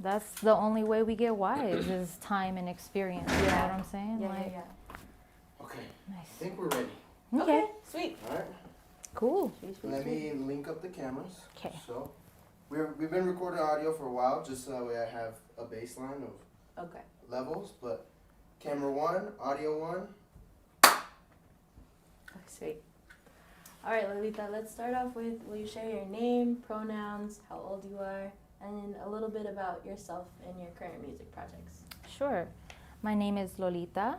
that's the only way we get wise is time and experience. You know what I'm saying? Yeah. Okay. Nice. I think we're ready. Okay. Sweet. All right. Cool. Let me link up the cameras. Okay. So, we've been recording audio for a while, just so that way I have a baseline of levels. But camera 1, audio 1. Okay, sweet. All right, Lolita, let's start off with, will you share your name, pronouns, how old you are, and a little bit about yourself and your current music projects? Sure. My name is Lolita.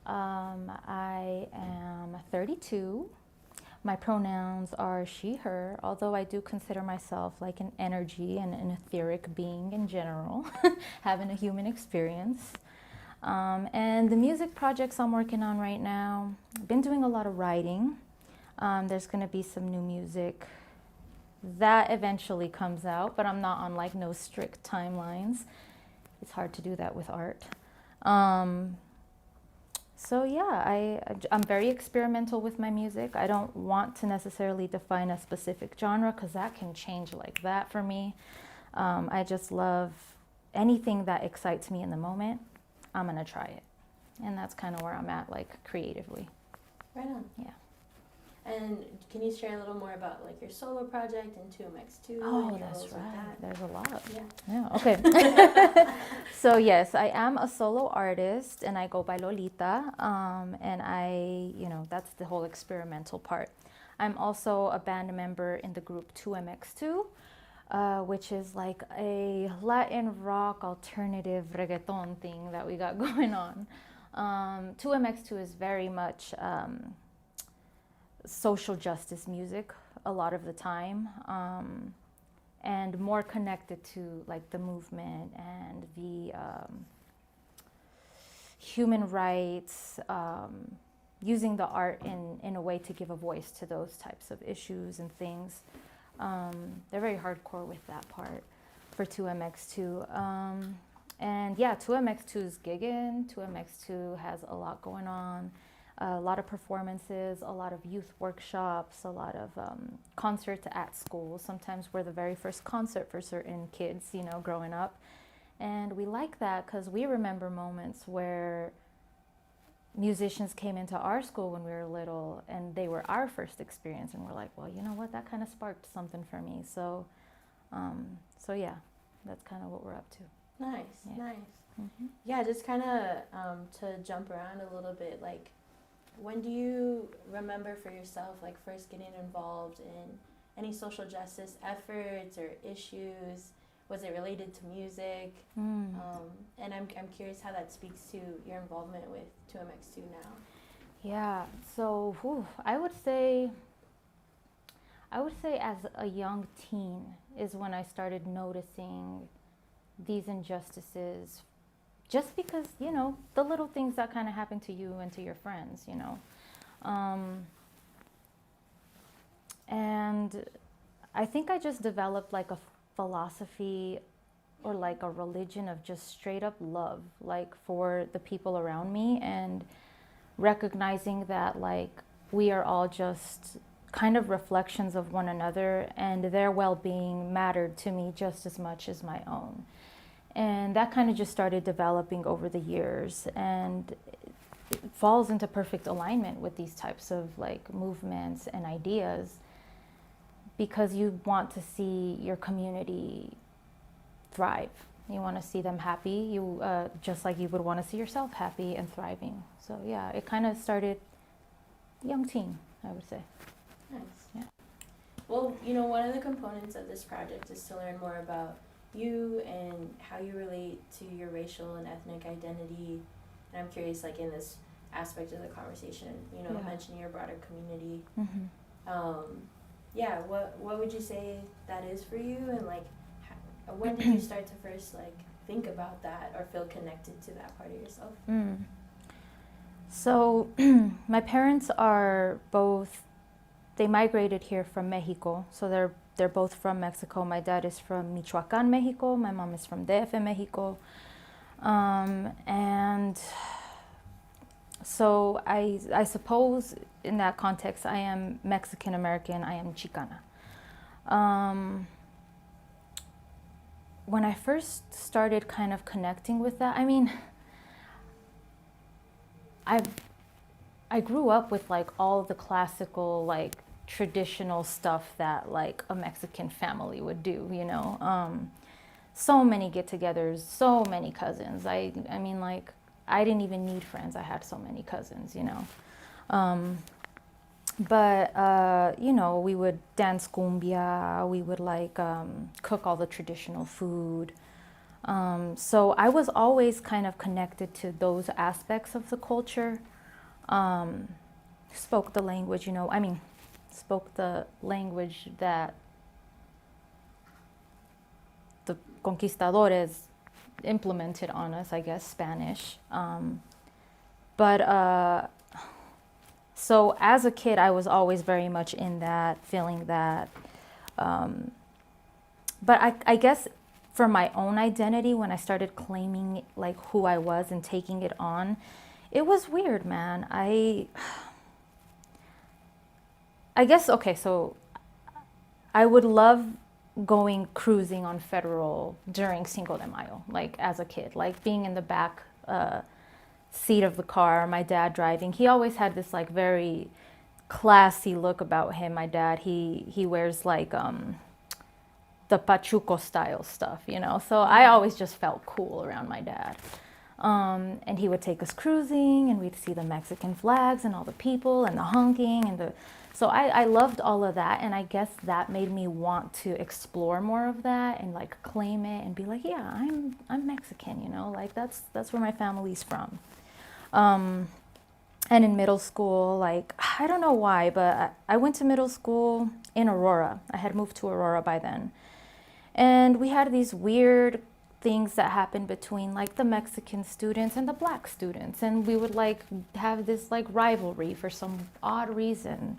I am 32. My pronouns are she, her, although I do consider myself like an energy and an etheric being in general, having a human experience. And the music projects I'm working on right now, I've been doing a lot of writing. There's going to be some new music that eventually comes out, but I'm not on like no strict timelines. It's hard to do that with art. So yeah, I'm very experimental with my music. I don't want to necessarily define a specific genre because that can change like that for me. I just love anything that excites me in the moment. I'm gonna try it. And that's kind of where I'm at, like creatively. Right on. Yeah. And can you share a little more about like your solo project and 2MX2? Oh, and your that's roles with right. that? There's a lot. Yeah. Yeah, okay. So yes, I am a solo artist and I go by Lolita. And that's the whole experimental part. I'm also a band member in the group 2MX2, which is like a Latin rock alternative reggaeton thing that we got going on. 2MX2 is very much social justice music a lot of the time, and more connected to like the movement and the human rights, using the art in a way to give a voice to those types of issues and things. They're very hardcore with that part for 2MX2. And yeah, 2MX2 is gigging. 2MX2 has a lot going on. A lot of performances, a lot of youth workshops, a lot of concerts at school. Sometimes we're the very first concert for certain kids, growing up. And we like that because we remember moments where musicians came into our school when we were little and they were our first experience. And we're like, well, you know what? That kind of sparked something for me. So yeah, that's kind of what we're up to. Nice. Mm-hmm. Yeah, just kind of to jump around a little bit, like, when do you remember for yourself, like, first getting involved in any social justice efforts or issues? Was it related to music? And I'm curious how that speaks to your involvement with 2MX2 now. Yeah, so I would say as a young teen is when I started noticing these injustices. Just because, the little things that kind of happen to you and to your friends, And I think I just developed like a philosophy or like a religion of just straight up love, like for the people around me, and recognizing that like we are all just kind of reflections of one another and their well-being mattered to me just as much as my own. And that kind of just started developing over the years, and it falls into perfect alignment with these types of like movements and ideas, because you want to see your community thrive. You want to see them happy, just like you would want to see yourself happy and thriving. So yeah, it kind of started young teen, I would say. Nice. Yeah. Well, one of the components of this project is to learn more about you and how you relate to your racial and ethnic identity. And I'm curious, like, in this aspect of the conversation, mentioning your broader community. Mm-hmm. What would you say that is for you? And like, when did you start to first like think about that or feel connected to that part of yourself? So my parents are both, they migrated here from Mexico. So they're both from Mexico. My dad is from Michoacán, Mexico. My mom is from DF, Mexico. And so I suppose in that context, I am Mexican American, I am Chicana. when I first started kind of connecting with that, I mean, I grew up with like all the classical, like traditional stuff that like a Mexican family would do, you know. So many get-togethers, so many cousins. I mean, like, I didn't even need friends. I had so many cousins, you know. But you know, we would dance cumbia. We would like cook all the traditional food. So I was always kind of connected to those aspects of the culture. Spoke the language, you know, I mean, spoke the language that the conquistadores implemented on us, I guess, Spanish. But so as a kid, I was always very much in that, feeling that. But I guess for my own identity, when I started claiming like who I was and taking it on, it was weird, man. I guess, okay, so I would love going cruising on Federal during Cinco de Mayo, like as a kid, like being in the back seat of the car, my dad driving. He always had this like very classy look about him, my dad. He wears like the Pachuco style stuff, you know? So I always just felt cool around my dad. And he would take us cruising and we'd see the Mexican flags and all the people and the honking and so I loved all of that, and I guess that made me want to explore more of that and like claim it and be like, yeah, I'm Mexican, you know, like that's where my family's from. And in middle school, like, I don't know why, but I went to middle school in Aurora. I had moved to Aurora by then. And we had these weird things that happened between like the Mexican students and the black students. And we would like have this like rivalry for some odd reason.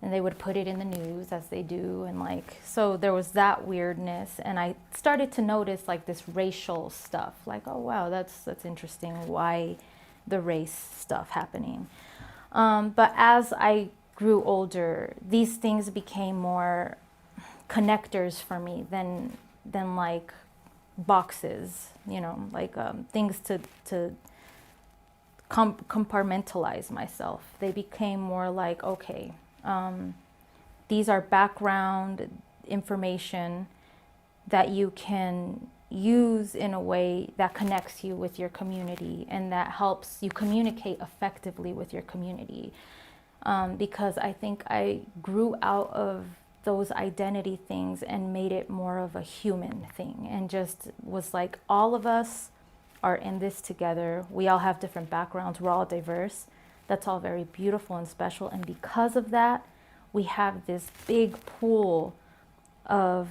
And they would put it in the news as they do. And like, so there was that weirdness. And I started to notice like this racial stuff, like, oh wow, that's interesting. Why the race stuff happening? But as I grew older, these things became more connectors for me than like boxes, you know, like things to compartmentalize myself. They became more like, okay, these are background information that you can use in a way that connects you with your community and that helps you communicate effectively with your community. Because I think I grew out of those identity things and made it more of a human thing and just was like, all of us are in this together. We all have different backgrounds. We're all diverse. That's all very beautiful and special. And because of that, we have this big pool of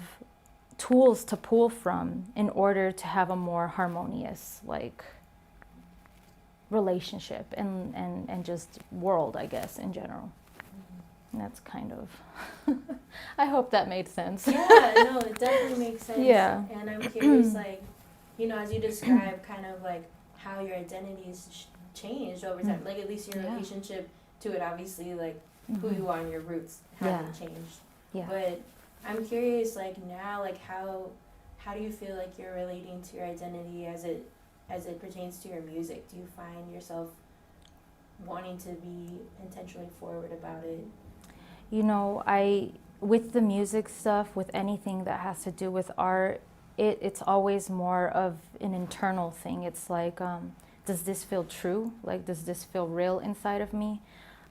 tools to pull from in order to have a more harmonious, like, relationship and just world, I guess, in general. And that's kind of, I hope that made sense. Yeah, no, it definitely makes sense. Yeah. And I'm curious, like, you know, as you describe kind of like how your identities changed over time, like at least your relationship to it, obviously, like who you are and your roots haven't changed. Yeah. But I'm curious, like now, like how do you feel like you're relating to your identity as it pertains to your music? Do you find yourself wanting to be intentionally forward about it? You know, with the music stuff, with anything that has to do with art, it's always more of an internal thing. It's like, does this feel true? Like, does this feel real inside of me?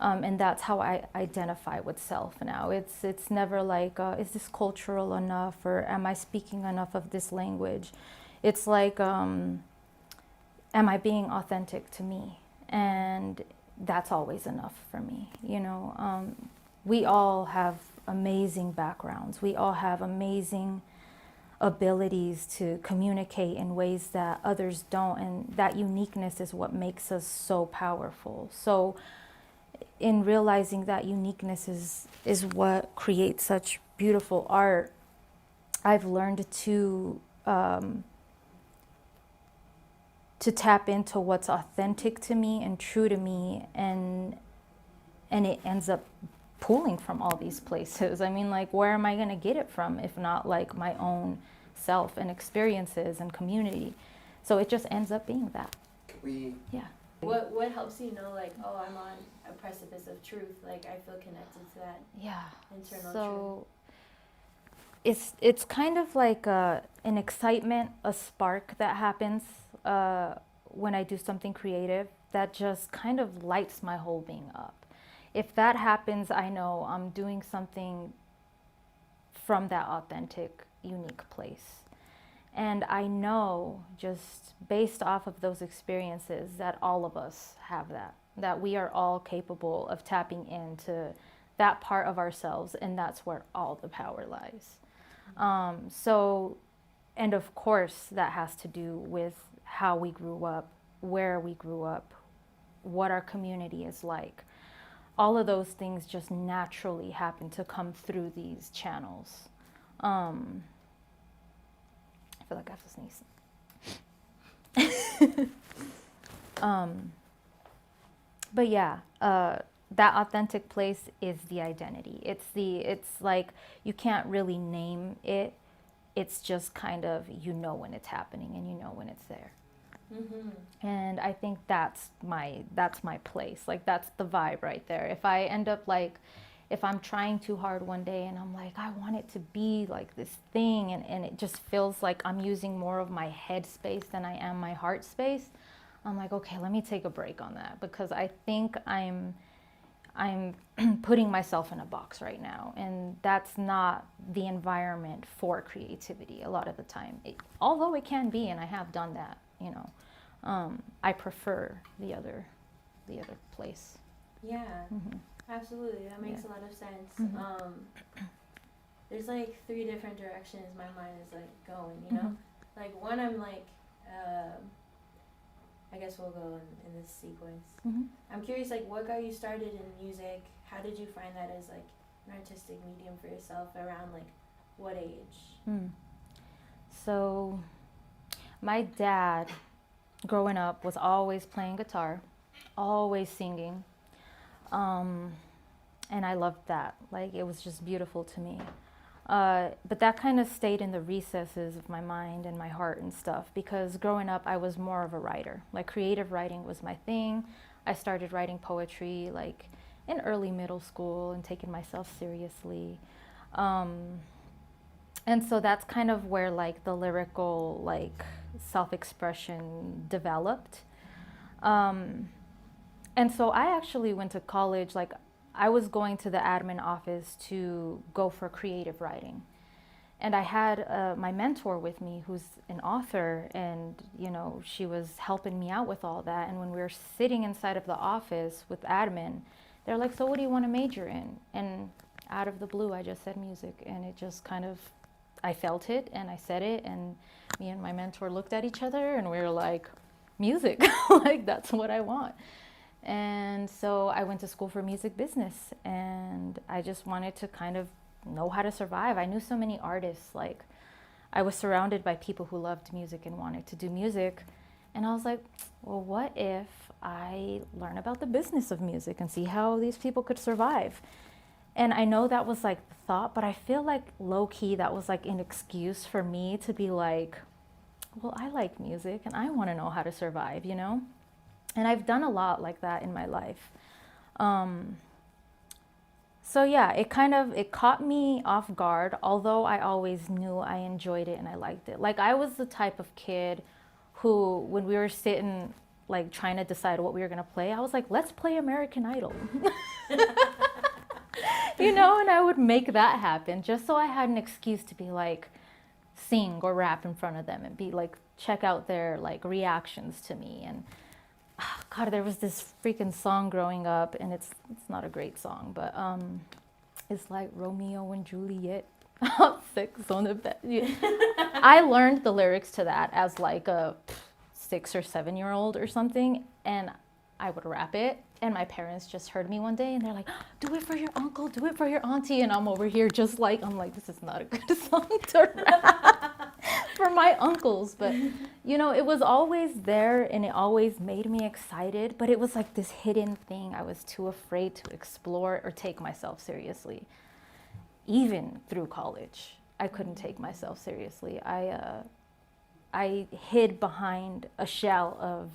And that's how I identify with self now. It's never like, is this cultural enough, or am I speaking enough of this language? It's like, am I being authentic to me? And that's always enough for me, you know. We all have amazing backgrounds. We all have amazing abilities to communicate in ways that others don't. And that uniqueness is what makes us so powerful. So in realizing that uniqueness is what creates such beautiful art, I've learned to tap into what's authentic to me and true to me, and it ends up pulling from all these places. I mean, like, where am I going to get it from if not like my own self and experiences and community. So it just ends up being that. Yeah. What helps you know, like, oh, I'm on a precipice of truth, like I feel connected to that internal truth? It's kind of like an excitement, a spark that happens when I do something creative that just kind of lights my whole being up. If that happens, I know I'm doing something from that authentic, unique place. And I know, just based off of those experiences, that all of us have that we are all capable of tapping into that part of ourselves, and that's where all the power lies. And of course, that has to do with how we grew up, where we grew up, what our community is like. All of those things just naturally happen to come through these channels. I feel like I have to sneeze. But yeah, that authentic place is the identity. It's like you can't really name it. It's just kind of, you know when it's happening and you know when it's there. Mm-hmm. And I think that's my place. Like that's the vibe right there. If I end up like, if I'm trying too hard one day and I'm like, I want it to be like this thing, and it just feels like I'm using more of my head space than I am my heart space, I'm like, okay, let me take a break on that, because I think I'm putting myself in a box right now, and that's not the environment for creativity a lot of the time. Although it can be, and I have done that, you know, I prefer the other place. Yeah. Mm-hmm. Absolutely, that makes a lot of sense. Mm-hmm. There's like 3 different directions my mind is like going, you know? Mm-hmm. Like one, I'm like, I guess we'll go in this sequence. Mm-hmm. I'm curious, like, what got you started in music? How did you find that as like an artistic medium for yourself? Around like what age? So, my dad, growing up, was always playing guitar, always singing. And I loved that. Like, it was just beautiful to me. But that kind of stayed in the recesses of my mind and my heart and stuff, because growing up I was more of a writer. Like, creative writing was my thing. I started writing poetry like in early middle school and taking myself seriously. And so that's kind of where like the lyrical like self-expression developed. And so I actually went to college, like I was going to the admin office to go for creative writing. And I had my mentor with me, who's an author, and you know, she was helping me out with all that. And when we were sitting inside of the office with admin, they're like, so what do you want to major in? And out of the blue, I just said music, and it just kind of, I felt it and I said it, and me and my mentor looked at each other and we were like, music, like that's what I want. And so I went to school for music business, and I just wanted to kind of know how to survive. I knew so many artists, like I was surrounded by people who loved music and wanted to do music. And I was like, well, what if I learn about the business of music and see how these people could survive? And I know that was like the thought, but I feel like low key that was like an excuse for me to be like, well, I like music and I want to know how to survive, you know? And I've done a lot like that in my life. So yeah, it caught me off guard, although I always knew I enjoyed it and I liked it. Like I was the type of kid who, when we were sitting, like trying to decide what we were gonna play, I was like, let's play American Idol. You know, and I would make that happen just so I had an excuse to be like, sing or rap in front of them and be like, check out their like reactions to me. And God, there was this freaking song growing up, and it's not a great song, but it's like Romeo and Juliet, six on the bed. I learned the lyrics to that as like a 6 or 7 year old or something, and I would rap it. And my parents just heard me one day, and they're like, "Do it for your uncle, do it for your auntie," and I'm over here just like, I'm like, this is not a good song to rap for my uncles. But you know, it was always there and it always made me excited, but it was like this hidden thing I was too afraid to explore or take myself seriously, even through college. I couldn't take myself seriously. I hid behind a shell of,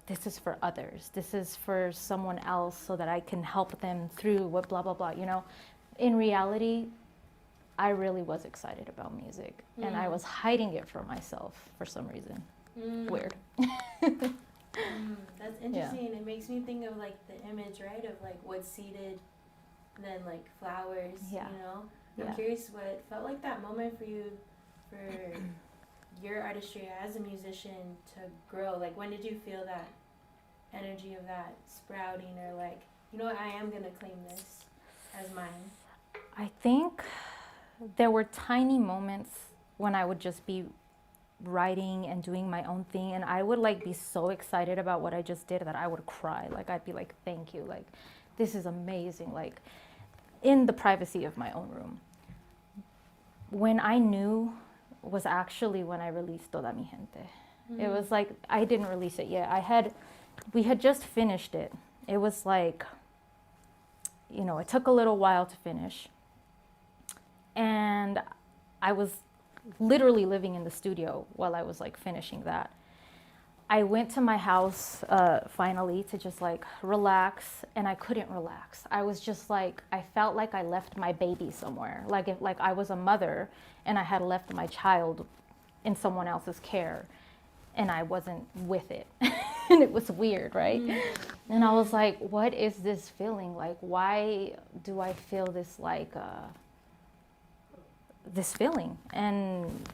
this is for others. This is for someone else so that I can help them through what blah, blah, blah. You know, in reality, I really was excited about music and I was hiding it from myself for some reason. Weird. That's interesting. It makes me think of like the image, right, of like what's seeded, then like flowers, you know? I'm curious what felt like that moment for you, for your artistry as a musician to grow. Like, when did you feel that energy of that sprouting, or like, you know what, I am gonna claim this as mine? I think there were tiny moments when I would just be writing and doing my own thing, and I would like be so excited about what I just did that I would cry. Like, I'd be like, thank you, like, this is amazing, like, in the privacy of my own room. When I knew was actually when I released Toda Mi Gente. It was like, I didn't release it yet. We had just finished it. It was like, you know, it took a little while to finish. And I was literally living in the studio while I was like finishing that. I went to my house finally to just like relax, and I couldn't relax. I was just like, I felt like I left my baby somewhere. Like I was a mother and I had left my child in someone else's care and I wasn't with it. And it was weird, right? And I was like, what is this feeling? Like, why do I feel this like this feeling? And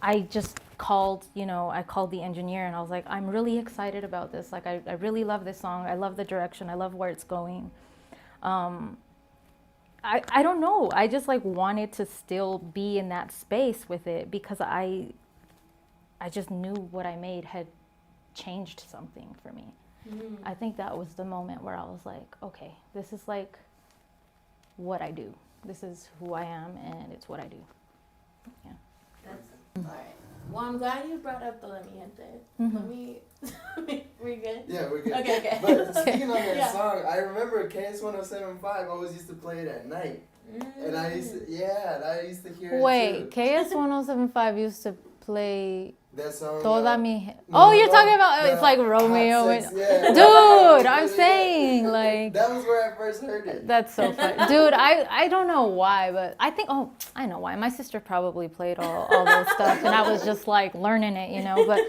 I just called the engineer and I was like, I'm really excited about this. Like, I really love this song. I love the direction. I love where it's going. I don't know. I just like wanted to still be in that space with it because I just knew what I made had changed something for me. I think that was the moment where I was like, okay, this is like what I do. This is who I am and it's what I do. Yeah. That's all right. Well, I'm glad you brought up Toda Mi Gente. Let me. We're good? Yeah, we're good. Okay. But speaking of that song, I remember KS1075 always used to play it at night. And I used to hear it too. Wait, KS1075 used to play that song. Toda Mi. Oh, you're talking about it's like Romeo. Dude, I'm saying like. That was where I first heard it. That's so funny, dude. I don't know why, but I think I know why. My sister probably played all those stuff, and I was just like learning it, you know. But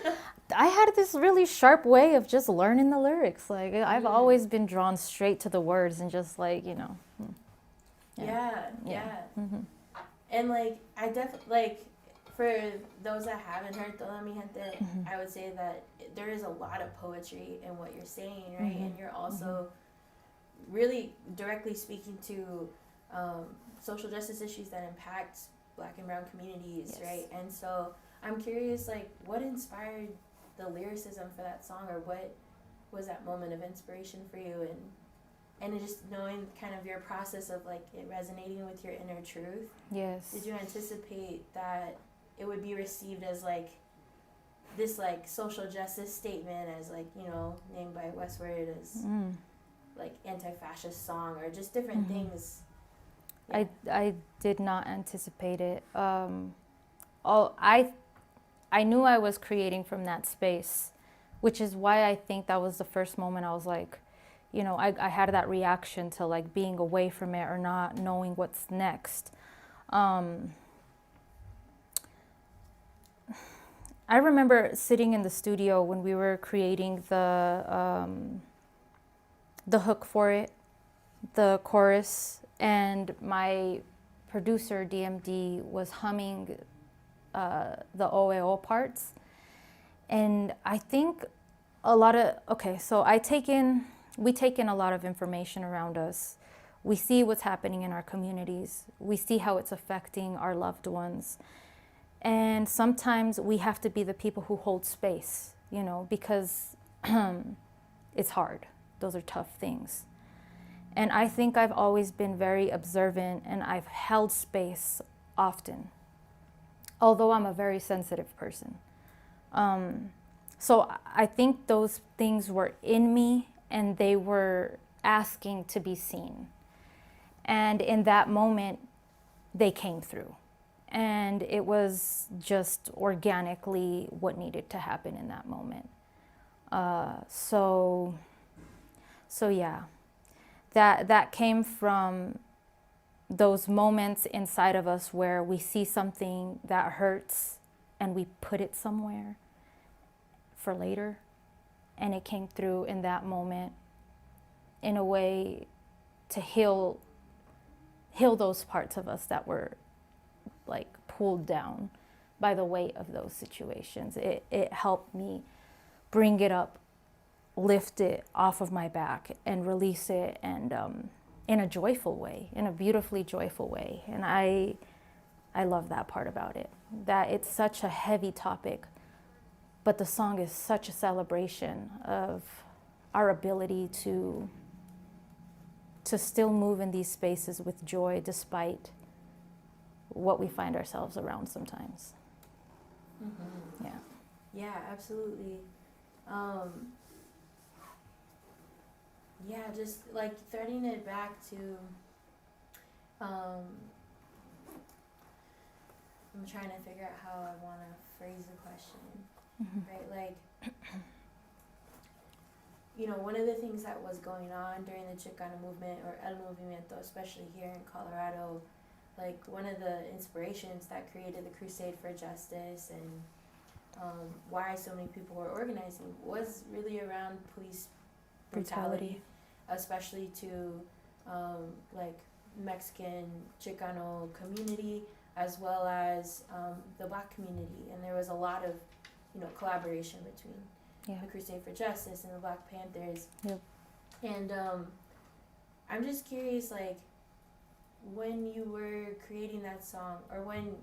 I had this really sharp way of just learning the lyrics. Like I've always been drawn straight to the words and just like, you know. Yeah. And like I definitely like. For those that haven't heard Toda Mi Gente, I would say that there is a lot of poetry in what you're saying, right? And you're also really directly speaking to social justice issues that impact Black and brown communities, right? And so I'm curious, like, what inspired the lyricism for that song, or what was that moment of inspiration for you? And just knowing kind of your process of like it resonating with your inner truth. Yes. Did you anticipate that it would be received as like this like social justice statement, as like, you know, named by Westword as like anti-fascist song, or just different things? Yeah. I did not anticipate it. I knew I was creating from that space, which is why I think that was the first moment I was like, you know, I had that reaction to like being away from it or not knowing what's next. I remember sitting in the studio when we were creating the hook for it, the chorus, and my producer DMD was humming the OEO parts. And I think we take in a lot of information around us. We see what's happening in our communities. We see how it's affecting our loved ones. And sometimes we have to be the people who hold space, you know, because it's hard. Those are tough things. And I think I've always been very observant and I've held space often, although I'm a very sensitive person. So I think those things were in me and they were asking to be seen. And in that moment, they came through. And it was just organically what needed to happen in that moment. So yeah, that came from those moments inside of us where we see something that hurts and we put it somewhere for later. And it came through in that moment in a way to heal those parts of us that were like pulled down by the weight of those situations. It helped me bring it up, lift it off of my back and release it, and in a joyful way, in a beautifully joyful way. And I love that part about it, that it's such a heavy topic, but the song is such a celebration of our ability to still move in these spaces with joy despite what we find ourselves around sometimes. Mm-hmm. Yeah. Yeah, absolutely. Yeah, just like threading it back to, I'm trying to figure out how I want to phrase the question, right? Like, one of the things that was going on during the Chicano movement, or El Movimiento, especially here in Colorado, like one of the inspirations that created the Crusade for Justice and why so many people were organizing was really around police brutality, especially to like Mexican Chicano community as well as the Black community, and there was a lot of collaboration between the Crusade for Justice and the Black Panthers. Yep. And I'm just curious, like, when you were creating that song, or when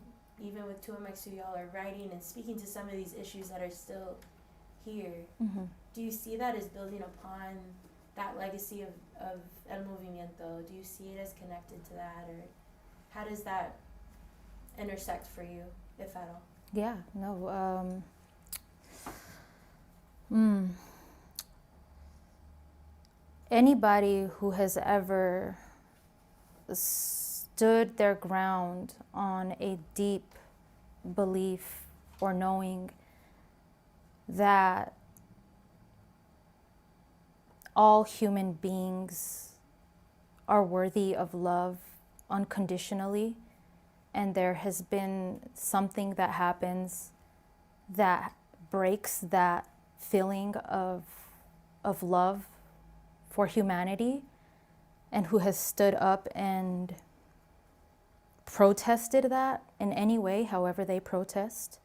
even with 2MX2 y'all are writing and speaking to some of these issues that are still here, do you see that as building upon that legacy of El Movimiento? Do you see it as connected to that, or how does that intersect for you, if at all? Yeah, no. Anybody who has ever stood their ground on a deep belief or knowing that all human beings are worthy of love unconditionally, and there has been something that happens that breaks that feeling of love for humanity, and who has stood up and protested that in any way, however they protest,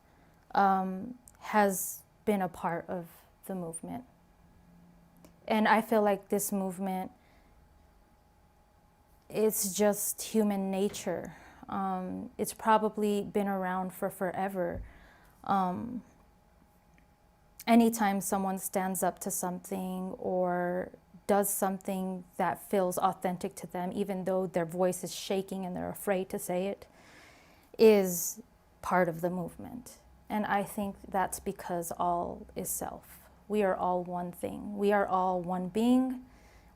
has been a part of the movement. And I feel like this movement, it's just human nature. It's probably been around for forever. Anytime someone stands up to something or does something that feels authentic to them, even though their voice is shaking and they're afraid to say it, is part of the movement. And I think that's because all is self. We are all one thing. We are all one being.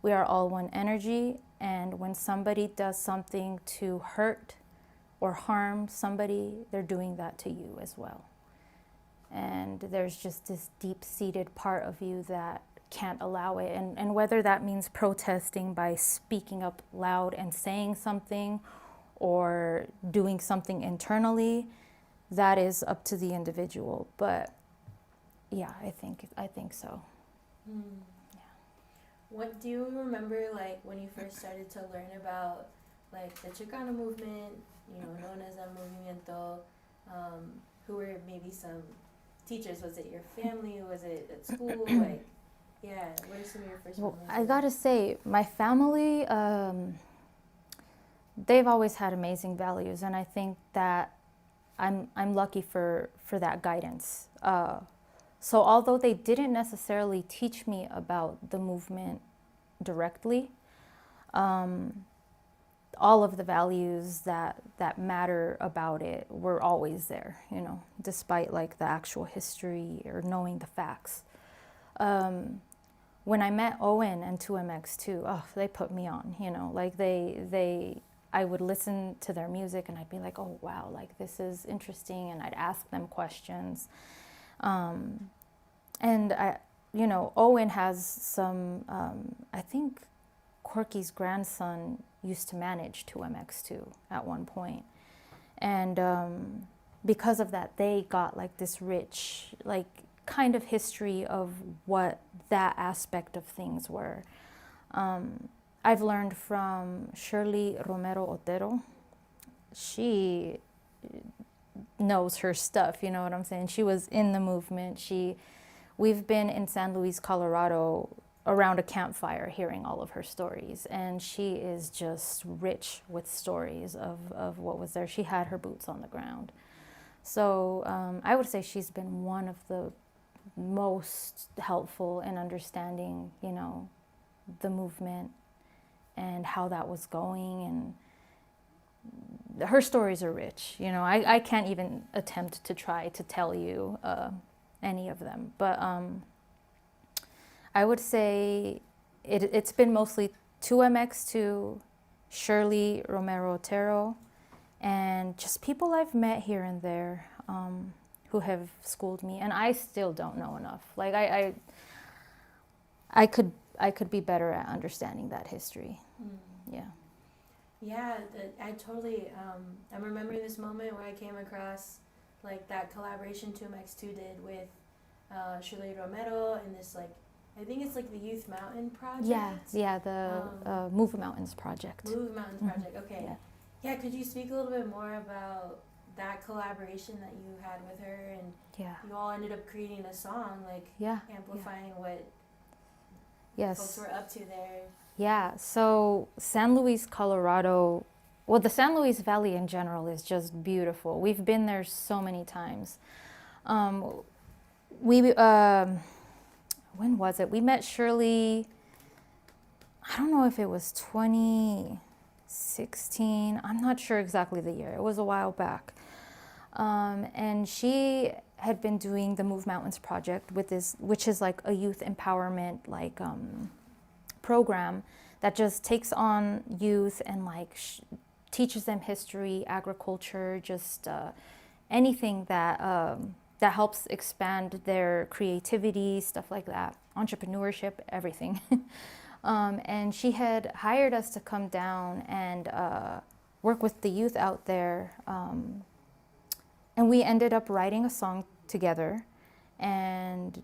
We are all one energy. And when somebody does something to hurt or harm somebody, they're doing that to you as well. And there's just this deep-seated part of you that can't allow it. And whether that means protesting by speaking up loud and saying something, or doing something internally, that is up to the individual. But yeah, I think so. Yeah. What do you remember, like, when you first started to learn about, like, the Chicano movement, known as El Movimiento? Who were maybe some teachers? Was it your family? Was it at school? Like, yeah, what are some of your first memories? I gotta say, my family, they've always had amazing values, and I think that I'm lucky for that guidance. So although they didn't necessarily teach me about the movement directly, all of the values that matter about it were always there, despite like the actual history or knowing the facts. When I met Owen and 2MX2, they put me on, like they I would listen to their music and I'd be like, oh wow, like this is interesting, and I'd ask them questions. And Owen has some, I think Corky's grandson used to manage 2MX2 at one point. And because of that, they got like this rich, like kind of history of what that aspect of things were. I've learned from Shirley Romero Otero. She knows her stuff, you know what I'm saying? She was in the movement. We've been in San Luis, Colorado around a campfire hearing all of her stories, and she is just rich with stories of what was there. She had her boots on the ground. So I would say she's been one of the most helpful in understanding, the movement and how that was going, and her stories are rich. I can't even attempt to try to tell you any of them, but I would say it's been mostly 2MX2, Shirley Romero Otero, and just people I've met here and there who have schooled me, and I still don't know enough. Like I could be better at understanding that history. Yeah. Yeah, I totally. I'm remembering this moment where I came across like that collaboration 2MX2 did with Shirley Romero and this like, I think it's like the Youth Mountain Project. Yeah, the Move Mountains Project. Move Mountains Project. Okay. Yeah. Could you speak a little bit more about that collaboration that you had with her, and you all ended up creating a song, like amplifying what folks were up to there. Yeah, so San Luis, Colorado, well, the San Luis Valley in general is just beautiful. We've been there so many times. When was it? We met Shirley, I don't know if it was 2016. I'm not sure exactly the year. It was a while back. And she had been doing the Move Mountains Project with this, which is like a youth empowerment program that just takes on youth and teaches them history, agriculture, just anything that helps expand their creativity, stuff like that, entrepreneurship, everything. And she had hired us to come down and work with the youth out there. And we ended up writing a song together and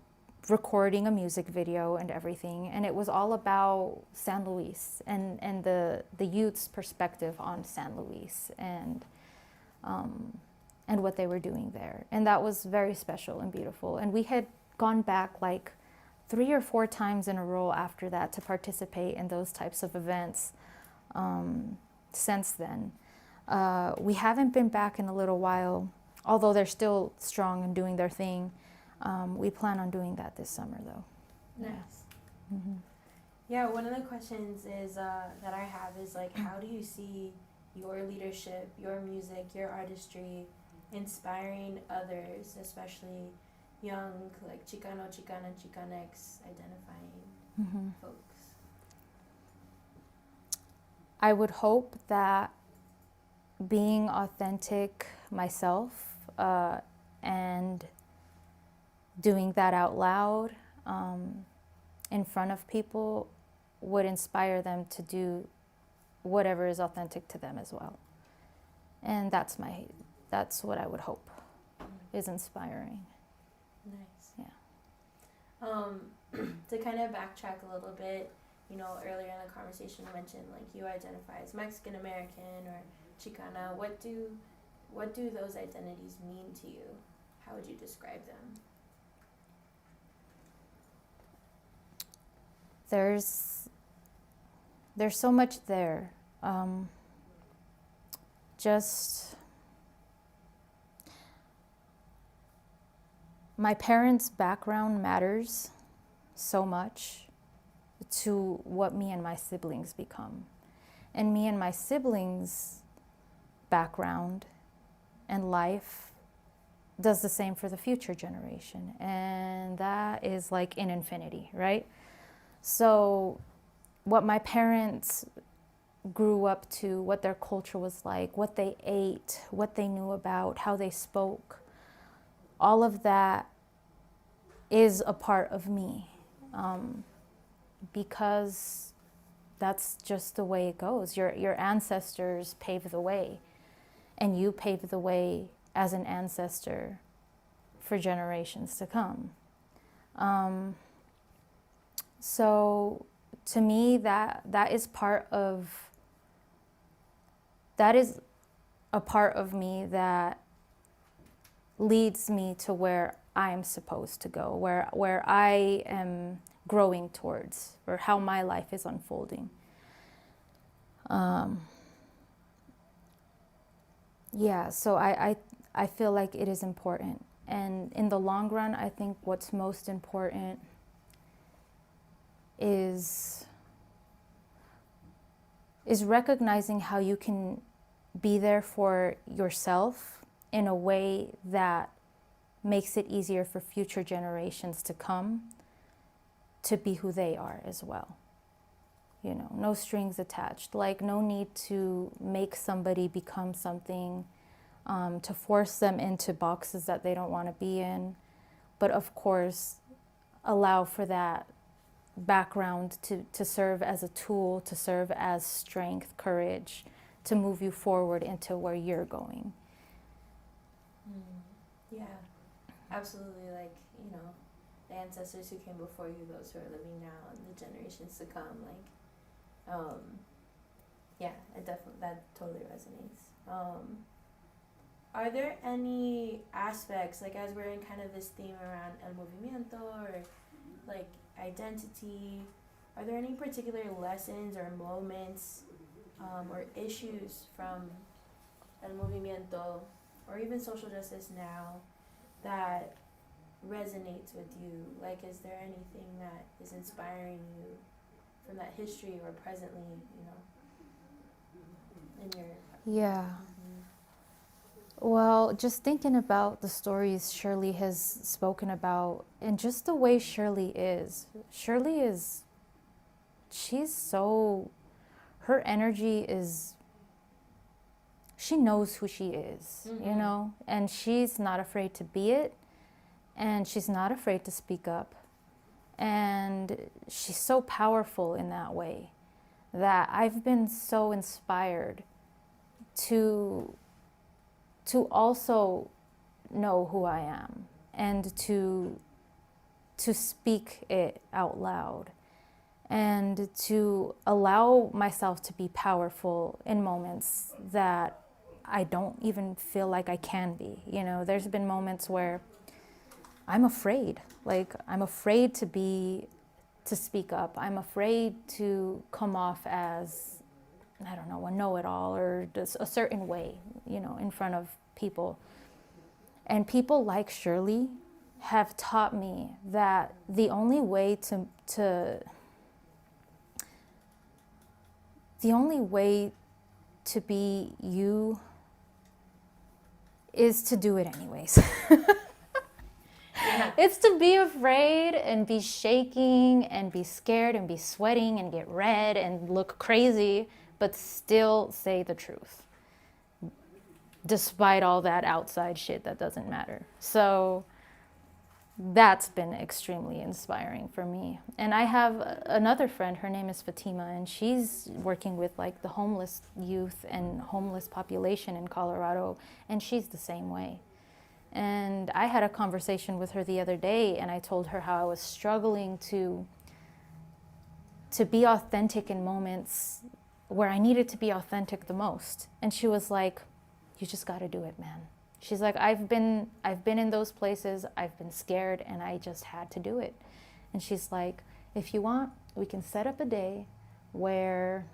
recording a music video and everything. And it was all about San Luis and the youth's perspective on San Luis and what they were doing there. And that was very special and beautiful. And we had gone back like 3 or 4 times in a row after that to participate in those types of events since then. We haven't been back in a little while, although they're still strong and doing their thing. We plan on doing that this summer, though. Nice. Yeah, one of the questions is that I have is like, how do you see your leadership, your music, your artistry inspiring others, especially young, like Chicano, Chicana, Chicanx identifying folks? I would hope that being authentic myself and doing that out loud in front of people would inspire them to do whatever is authentic to them as well. And that's what I would hope is inspiring. Nice. Yeah. To kind of backtrack a little bit, earlier in the conversation you mentioned like you identify as Mexican American or Chicana. What do those identities mean to you? How would you describe them? There's so much there. Just my parents' background matters so much to what me and my siblings become. And me and my siblings' background and life does the same for the future generation. And that is like in infinity, right? So what my parents grew up to, what their culture was like, what they ate, what they knew about, how they spoke. All of that is a part of me, because that's just the way it goes. Your ancestors paved the way, and you paved the way as an ancestor for generations to come. So to me, that is a part of me that leads me to where I'm supposed to go, where I am growing towards, or how my life is unfolding. So I feel like it is important. And in the long run, I think what's most important is recognizing how you can be there for yourself in a way that makes it easier for future generations to come to be who they are as well. You know, no strings attached. Like, no need to make somebody become something, to force them into boxes that they don't want to be in. But of course, allow for that background to serve as a tool, to serve as strength, courage, to move you forward into where you're going. Yeah, absolutely. Like, you know, the ancestors who came before you, those who are living now, and the generations to come. Like, yeah, that totally resonates. Are there any aspects, like, as we're in kind of this theme around el movimiento, or like identity, are there any particular lessons or moments, or issues from el movimiento, or even social justice now, that resonates with you? Like, is there anything that is inspiring you from that history, or presently, you know, in your... Yeah. Well, just thinking about the stories Shirley has spoken about, and just the way Shirley is, she's so, her energy is, she knows who she is, you know, and she's not afraid to be it, and she's not afraid to speak up. And she's so powerful in that way that I've been so inspired to also know who I am, and to speak it out loud, and to allow myself to be powerful in moments that I don't even feel like I can be. You know, there's been moments where I'm afraid, like I'm afraid to speak up. I'm afraid to come off as, I don't know, a know-it-all, or just a certain way, you know, in front of people. And people like Shirley have taught me that the only way to be you is to do it anyways. Yeah. It's to be afraid and be shaking and be scared and be sweating and get red and look crazy, but still say the truth, despite all that outside shit that doesn't matter. So that's been extremely inspiring for me. And I have another friend, her name is Fatima, and she's working with like the homeless youth and homeless population in Colorado, and she's the same way. And I had a conversation with her the other day, and I told her how I was struggling to be authentic in moments where I needed to be authentic the most. And she was like, you just got to do it, man. She's like, I've been in those places, I've been scared, and I just had to do it. And she's like, if you want, we can set up a day where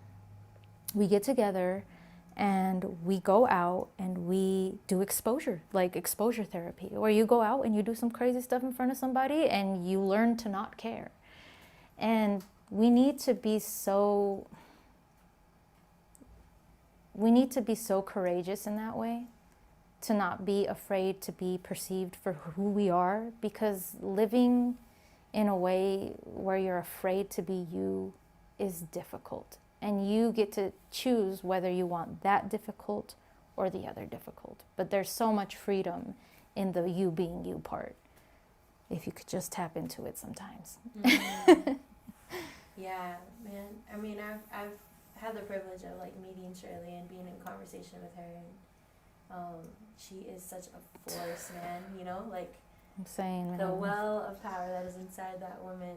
we get together and we go out and we do exposure, like exposure therapy, where you go out and you do some crazy stuff in front of somebody and you learn to not care. And we need to be so courageous in that way, to not be afraid to be perceived for who we are, because living in a way where you're afraid to be you is difficult. And you get to choose whether you want that difficult or the other difficult. But there's so much freedom in the you being you part, if you could just tap into it sometimes. Yeah, man. I mean, I've had the privilege of like meeting Shirley and being in conversation with her, and she is such a force, man. You know, like I'm saying, man. the well of power that is inside that woman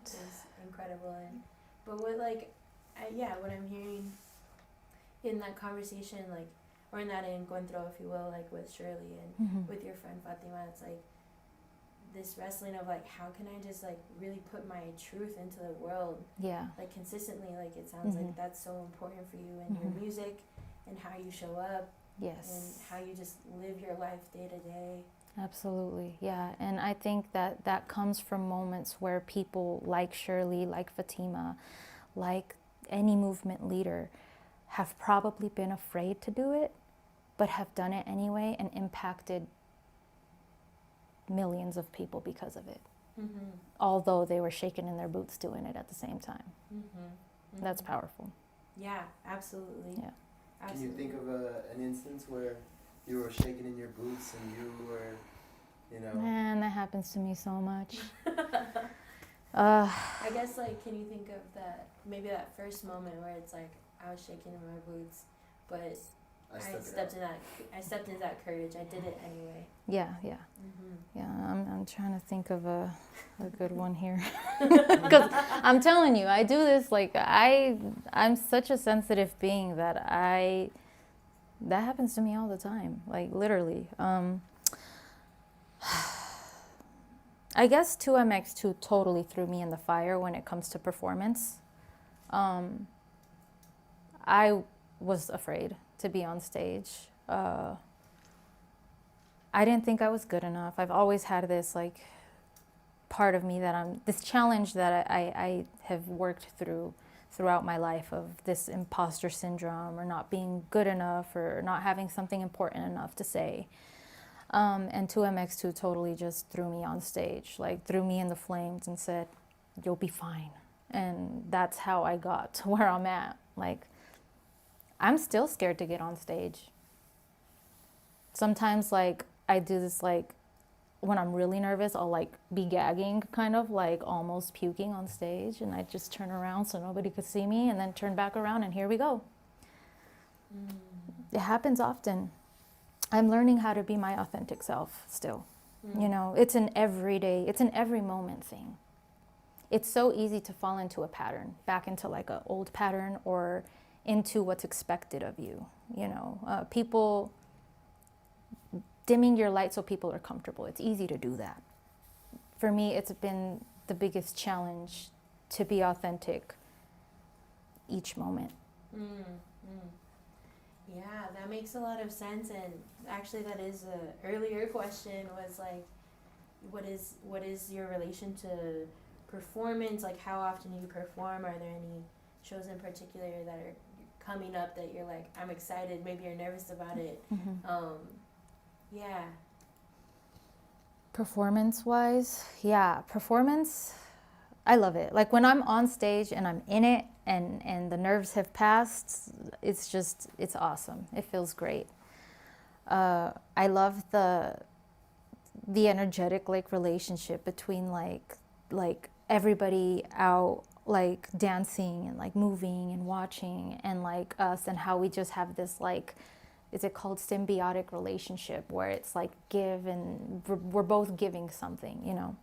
is incredible. And but what like, what I'm hearing in that conversation, like, or in that encuentro, if you will, like with Shirley and with your friend Fatima, it's like this wrestling of like, how can I just like really put my truth into the world, like consistently. Like it sounds like that's so important for you in your music and how you show up, and how you just live your life day to day. Absolutely, yeah. And I think that that comes from moments where people like Shirley, like Fatima, like any movement leader, have probably been afraid to do it, but have done it anyway and impacted millions of people because of it. Although they were shaking in their boots doing it at the same time. That's powerful. Yeah, absolutely. Yeah. Absolutely. Can you think of an instance where you were shaking in your boots and you were, you know? Man, that happens to me so much. I guess, like, can you think of that, maybe that first moment where it's like, I was shaking in my boots, but I stepped into that courage. I did it anyway. Yeah. I'm trying to think of a good one here, because I'm telling you, I do this like I'm such a sensitive being that that happens to me all the time, like literally. I guess 2MX2 totally threw me in the fire when it comes to performance. I was afraid to be on stage. I didn't think I was good enough. I've always had this like part of me that this challenge that I have worked throughout my life, of this imposter syndrome, or not being good enough, or not having something important enough to say. And 2MX2 totally just threw me on stage, like threw me in the flames and said, "You'll be fine." And that's how I got to where I'm at. Like, I'm still scared to get on stage. Sometimes, like, I do this, like, when I'm really nervous, I'll, like, be gagging, kind of, like, almost puking on stage, and I just turn around so nobody could see me, and then turn back around, and here we go. It happens often. I'm learning how to be my authentic self still. You know, it's an every moment thing. It's so easy to fall into a pattern, back into like an old pattern, or into what's expected of you. You know, people dimming your light so people are comfortable. It's easy to do that. For me, it's been the biggest challenge to be authentic each moment. Yeah, that makes a lot of sense. And actually, that is a earlier question, was like, what is your relation to performance? Like, how often do you perform? Are there any shows in particular that are coming up that you're like, I'm excited, maybe you're nervous about it? Yeah. Performance-wise, performance, I love it. Like, when I'm on stage and I'm in it, and the nerves have passed, it's awesome. It feels great. I love the energetic, like, relationship between like everybody out, like, dancing and like moving and watching, and like us, and how we just have this, like, is it called symbiotic relationship, where it's like give, and we're both giving something, you know.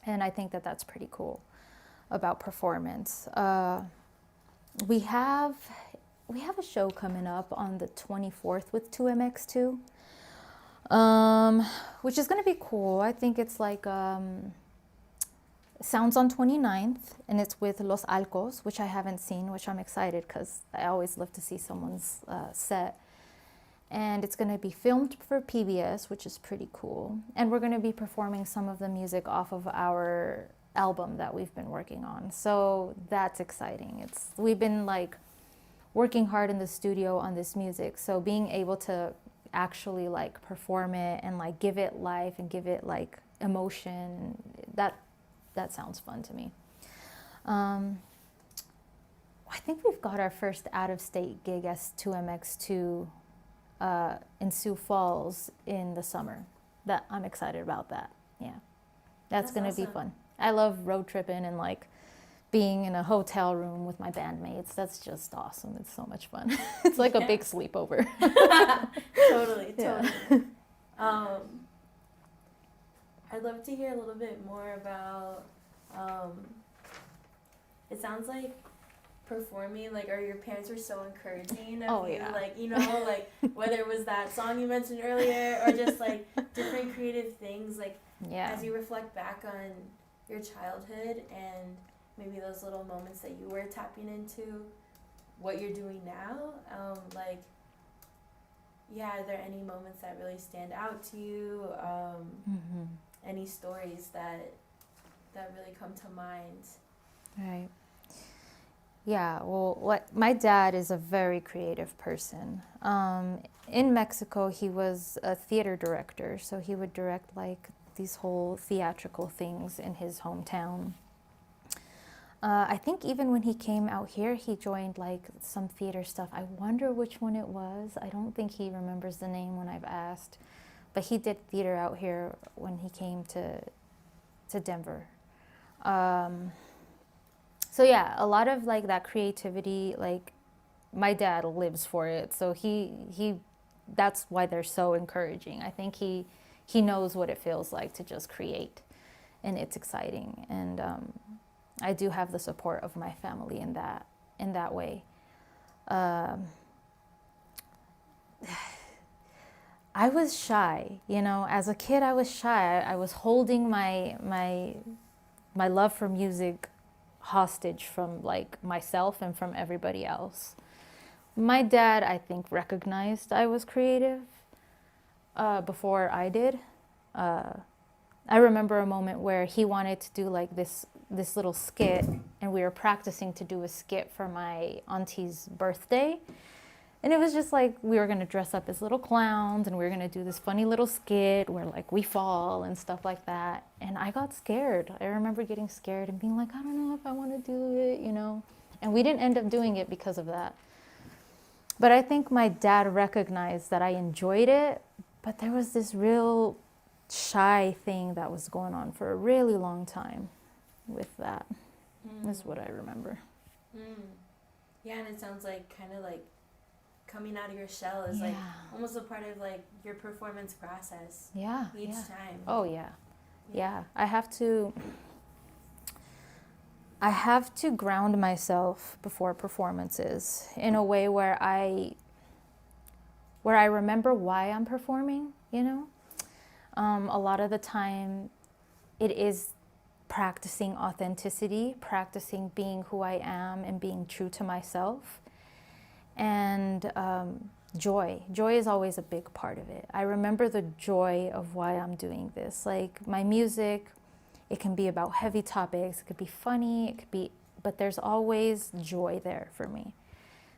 And I think that that's pretty cool about performance. We have a show coming up on the 24th with 2MX2, which is going to be cool. I think it's like Sounds on 29th, and it's with Los Alcos, which I haven't seen, which I'm excited, because I always love to see someone's set. And it's going to be filmed for PBS, which is pretty cool. And we're going to be performing some of the music off of our album that we've been working on. So that's exciting. We've been like working hard in the studio on this music. So being able to actually like perform it and like give it life and give it like emotion, that sounds fun to me. I think we've got our first out-of-state gig as 2MX2 in Sioux Falls in the summer. That I'm excited about that. Yeah, that's gonna be awesome. fun. I love road tripping and like being in a hotel room with my bandmates. That's just awesome. It's so much fun. It's like a big sleepover. Totally. Yeah. I'd love to hear a little bit more about. It sounds like performing, like, or your parents were so encouraging of Oh, you, yeah. like, you know, like whether it was that song you mentioned earlier or just like different creative things, like Yeah. as you reflect back on your childhood and maybe those little moments that you were tapping into what you're doing now, like, yeah, are there any moments that really stand out to you? Mm-hmm. Any stories that really come to mind? Right. Yeah, well, my dad is a very creative person. In Mexico, he was a theater director, so he would direct like these whole theatrical things in his hometown. I think even when he came out here, he joined like some theater stuff. I wonder which one it was. I don't think he remembers the name when I've asked, but he did theater out here when he came to Denver. So yeah, a lot of like that creativity, like my dad lives for it. So he that's why they're so encouraging. I think he knows what it feels like to just create, and it's exciting. And I do have the support of my family in that way. I was shy, you know. As a kid, I was shy. I was holding my love for music hostage from like myself and from everybody else. My dad, I think, recognized I was creative before I did. I remember a moment where he wanted to do like this little skit, and we were practicing to do a skit for my auntie's birthday. And it was just like we were gonna dress up as little clowns and we were gonna do this funny little skit where like we fall and stuff like that. And I got scared. I remember getting scared and being like, I don't know if I wanna do it, you know? And we didn't end up doing it because of that. But I think my dad recognized that I enjoyed it, but there was this real shy thing that was going on for a really long time with that. Is what I remember. Yeah, and it sounds like kind of like coming out of your shell is like almost a part of like your performance process. Yeah. Each time. Oh yeah. Yeah. I have to ground myself before performances in a way where I remember why I'm performing, you know? A lot of the time it is practicing authenticity, practicing being who I am and being true to myself. And joy. Joy is always a big part of it. I remember the joy of why I'm doing this. Like my music, it can be about heavy topics, it could be funny, it could be, but there's always joy there for me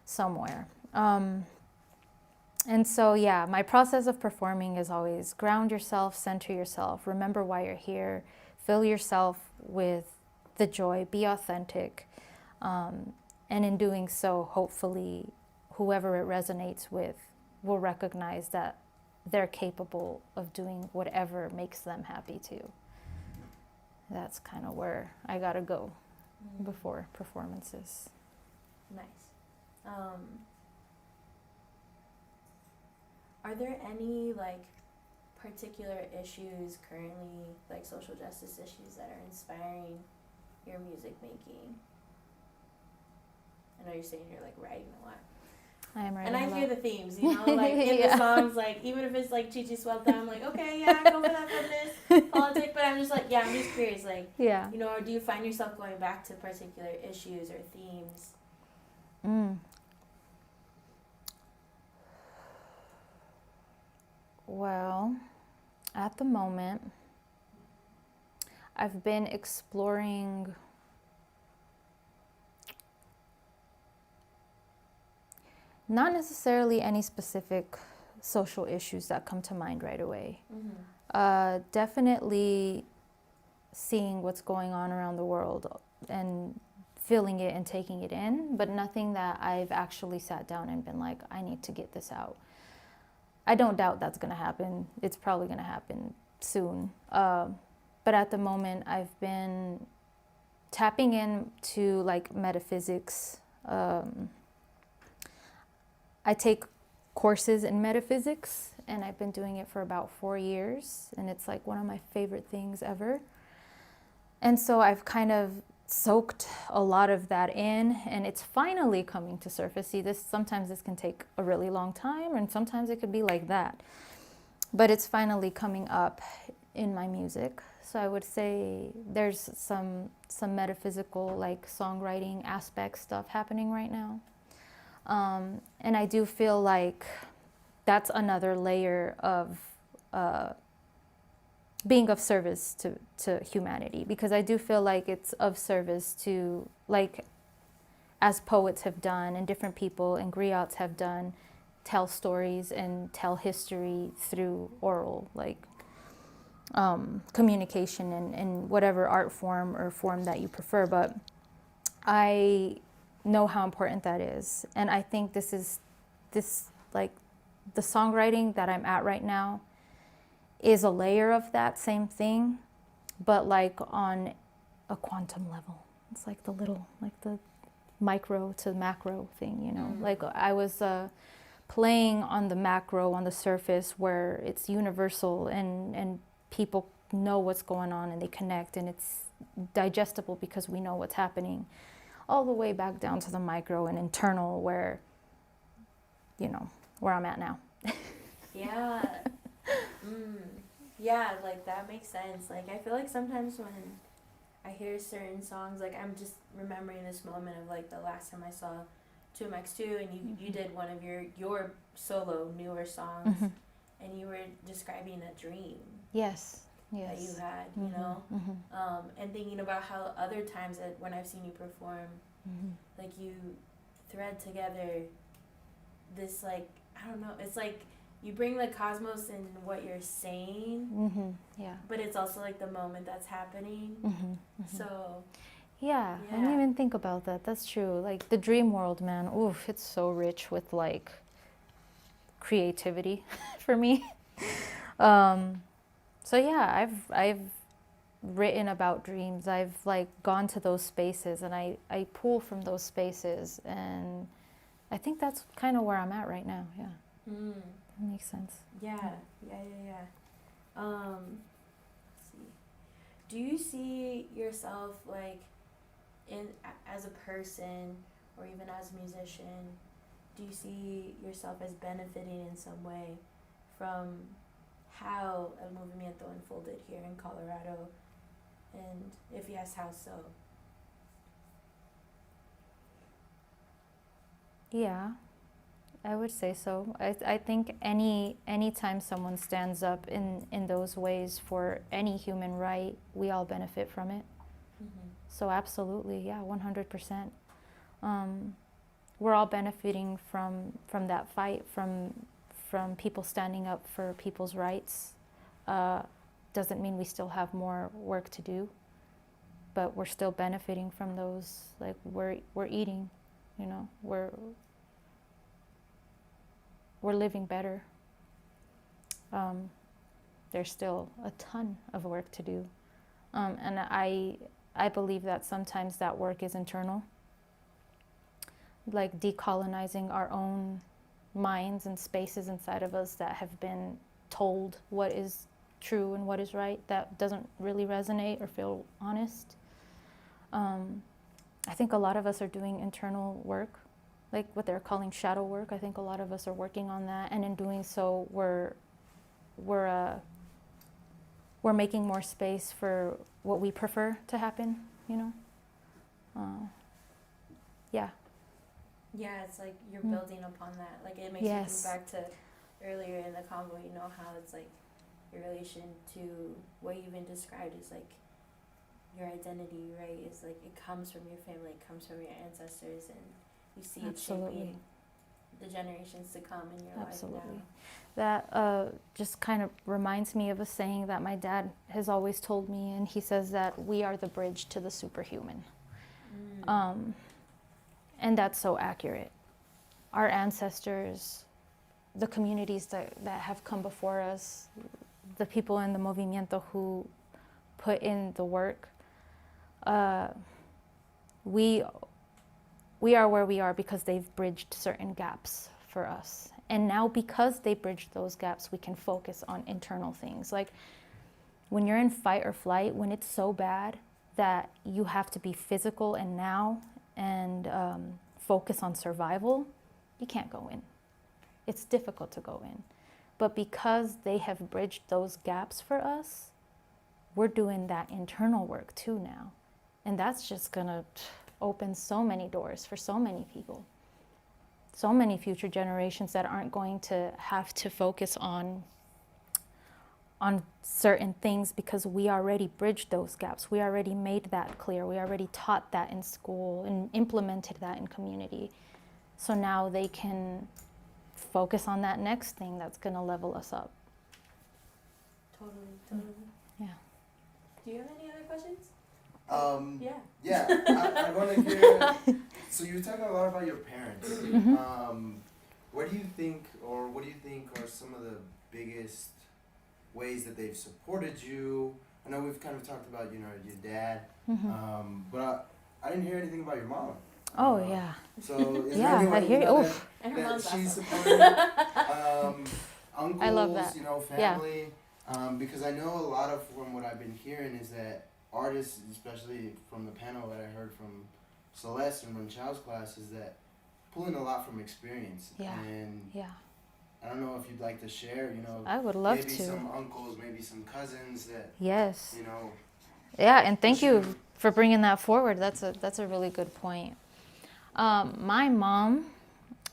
somewhere. And so, yeah, my process of performing is always ground yourself, center yourself, remember why you're here, fill yourself with the joy, be authentic. And in doing so, hopefully, whoever it resonates with will recognize that they're capable of doing whatever makes them happy too. That's kind of where I gotta go before performances. Nice. Are there any like particular issues currently, like social justice issues, that are inspiring your music making? I know you're saying you're like writing a lot. I am writing and I a lot. hear the themes, you know, like in the songs, like even if it's like Chichi Suelta, I'm like, okay, yeah, go for that feminist politic, but I'm just like, yeah, I'm just curious, like, Yeah. you know, or do you find yourself going back to particular issues or themes? Well, at the moment, I've been exploring not necessarily any specific social issues that come to mind right away. Definitely seeing what's going on around the world and feeling it and taking it in, but nothing that I've actually sat down and been like, I need to get this out. I don't doubt that's going to happen. It's probably going to happen soon. But at the moment, I've been tapping into like metaphysics. I take courses in metaphysics, and I've been doing it for about 4 years, and it's like one of my favorite things ever. And so I've kind of soaked a lot of that in, and it's finally coming to surface. See, sometimes this can take a really long time, and sometimes it could be like that. But it's finally coming up in my music. So I would say there's some metaphysical, like songwriting aspect stuff happening right now. And I do feel like that's another layer of being of service to humanity, because I do feel like it's of service to, like, as poets have done and different people and griots have done, tell stories and tell history through oral, like, communication in whatever art form or form that you prefer. But I know how important that is, and I think this like the songwriting that I'm at right now is a layer of that same thing, but like on a quantum level. It's like the micro to macro thing, you know. Like I was playing on the macro, on the surface, where it's universal and people know what's going on and they connect, and it's digestible because we know what's happening, all the way back down to the micro and internal, where, you know, where I'm at now. Yeah. Yeah, like that makes sense. Like I feel like sometimes when I hear certain songs, like I'm just remembering this moment of like the last time I saw 2MX2, and you did one of your solo newer songs, and you were describing a dream. Yes. That you had, you know, and thinking about how other times that when I've seen you perform, like you thread together this, like, I don't know, it's like you bring the cosmos in what you're saying, Yeah. but it's also like the moment that's happening. So yeah, I didn't even think about that. That's true. Like the dream world, man. Oof, it's so rich with like creativity for me. So yeah, I've written about dreams. I've like gone to those spaces, and I pull from those spaces, and I think that's kind of where I'm at right now. Yeah. That makes sense. Yeah. Let's see. Do you see yourself like as a person, or even as a musician? Do you see yourself as benefiting in some way from how El Movimiento unfolded here in Colorado? And if yes, how so? Yeah, I would say so. I think anytime someone stands up in those ways for any human right, we all benefit from it. So absolutely, yeah, 100%. We're all benefiting from that fight, from people standing up for people's rights. Doesn't mean we still have more work to do, but we're still benefiting from those. Like we're eating, you know, we're living better. There's still a ton of work to do, and I believe that sometimes that work is internal, like decolonizing our own minds and spaces inside of us that have been told what is true and what is right, that doesn't really resonate or feel honest. I think a lot of us are doing internal work, like what they're calling shadow work. I think a lot of us are working on that, and in doing so, we're making more space for what we prefer to happen, you know? Yeah. Yeah, it's like you're building upon that. Like it makes you think back to earlier in the convo, you know, how it's like your relation to what you even described is like your identity, right? Is like it comes from your family, it comes from your ancestors, and you see it shaping the generations to come in your life now. That just kind of reminds me of a saying that my dad has always told me, and he says that we are the bridge to the superhuman. And that's so accurate. Our ancestors, the communities that have come before us, the people in the movimiento who put in the work, we are where we are because they've bridged certain gaps for us. And now because they bridged those gaps, we can focus on internal things. Like when you're in fight or flight, when it's so bad that you have to be physical and now and focus on survival, you can't go in. It's difficult to go in. But because they have bridged those gaps for us, we're doing that internal work too now. And that's just gonna open so many doors for so many people. So many future generations that aren't going to have to focus on certain things because we already bridged those gaps. We already made that clear. We already taught that in school and implemented that in community. So now they can focus on that next thing that's going to level us up. Totally. Yeah. Do you have any other questions? Yeah, I want to hear. So you were talking a lot about your parents. What do you think are some of the biggest ways that they've supported you? I know we've kind of talked about, your dad, but I didn't hear anything about your mom. Oh, yeah. So is Yeah, there I hear you. And her that mom's she's awesome. supporting uncles, I love that. family? Because I know a lot of from what I've been hearing is that artists, especially from the panel that I heard from Celeste and Ronchal's class, is that pulling a lot from experience. Yeah. And Yeah. I don't know if you'd like to share, I would love maybe to. some uncles, maybe some cousins that, Yes. Yeah, and thank you for bringing that forward. That's a really good point. My mom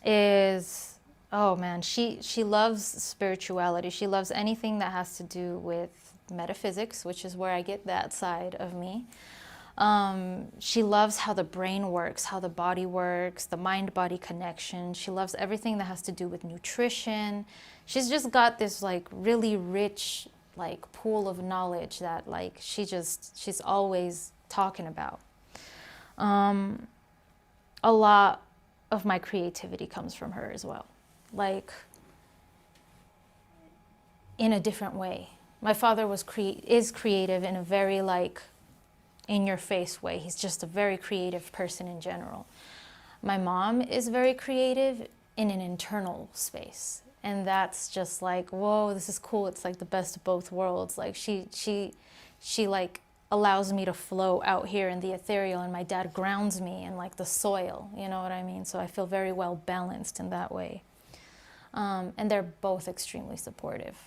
is, oh man, she loves spirituality. She loves anything that has to do with metaphysics, which is where I get that side of me. She loves how the brain works, how the body works, the mind-body connection. She loves everything that has to do with nutrition. She's just got this like really rich like pool of knowledge that like she's always talking about. A lot of my creativity comes from her as well, like in a different way. My father is creative in a very like in-your-face way. He's just a very creative person in general. My mom is very creative in an internal space. And that's just like, whoa, this is cool. It's like the best of both worlds. Like she like allows me to flow out here in the ethereal, and my dad grounds me in like the soil, you know what I mean? So I feel very well balanced in that way. And they're both extremely supportive.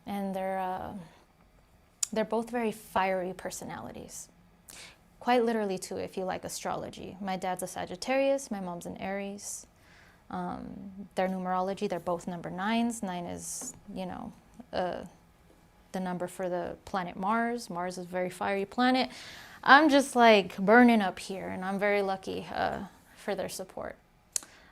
And they're both very fiery personalities. Quite literally too, if you like astrology. My dad's a Sagittarius, my mom's an Aries. Their numerology, they're both number 9s. 9 is, the number for the planet Mars. Mars is a very fiery planet. I'm just like burning up here, and I'm very lucky for their support.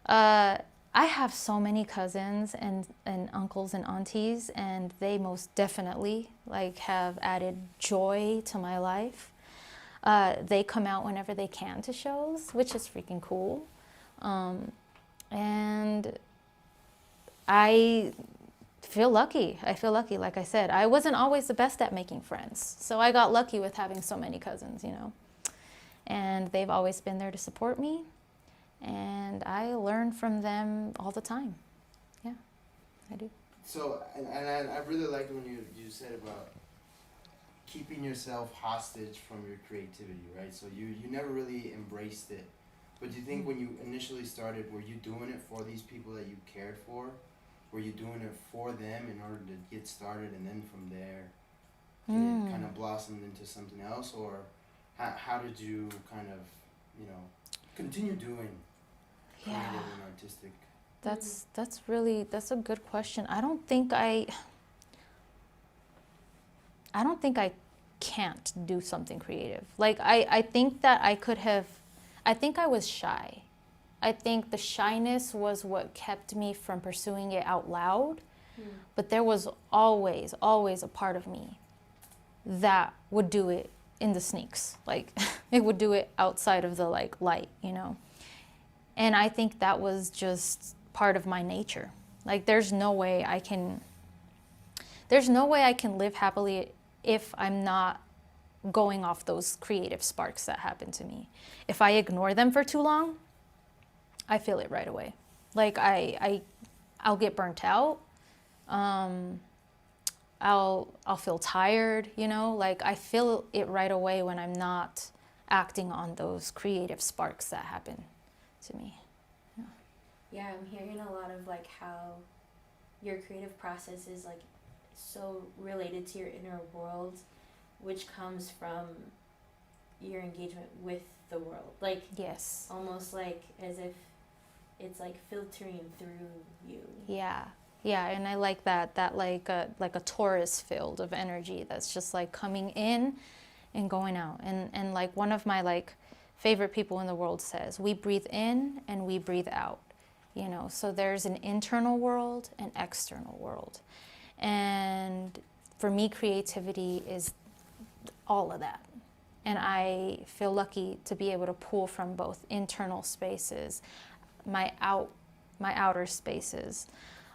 I have so many cousins and uncles and aunties, and they most definitely like have added joy to my life. They come out whenever they can to shows, which is freaking cool. And I feel lucky. Like I said, I wasn't always the best at making friends. So I got lucky with having so many cousins, And they've always been there to support me. And I learn from them all the time. Yeah, I do. So, and I really liked when you said about keeping yourself hostage from your creativity, right? So you never really embraced it. But do you think when you initially started, were you doing it for these people that you cared for? Were you doing it for them in order to get started, and then from there it kind of blossomed into something else? Or how did you kind of, continue doing creative and artistic? That's a good question. I don't think I can't do something creative. Like I think that I think I was shy. I think the shyness was what kept me from pursuing it out loud. But there was always a part of me that would do it in the sneaks. Like it would do it outside of the like light, you know. And I think that was just part of my nature. Like there's no way I can live happily if I'm not going off those creative sparks that happen to me. If I ignore them for too long, I feel it right away. Like I'll get burnt out. I'll feel tired, you know, like I feel it right away when I'm not acting on those creative sparks that happen to me. Yeah, I'm hearing a lot of like how your creative process is like so related to your inner world, which comes from your engagement with the world. Like Yes. almost like as if it's like filtering through you. Yeah. Yeah, and I like that like a torus field of energy that's just like coming in and going out. And like one of my like favorite people in the world says, we breathe in and we breathe out. You know, so there's an internal world and external world. And for me, creativity is all of that. And I feel lucky to be able to pull from both internal spaces, my outer spaces.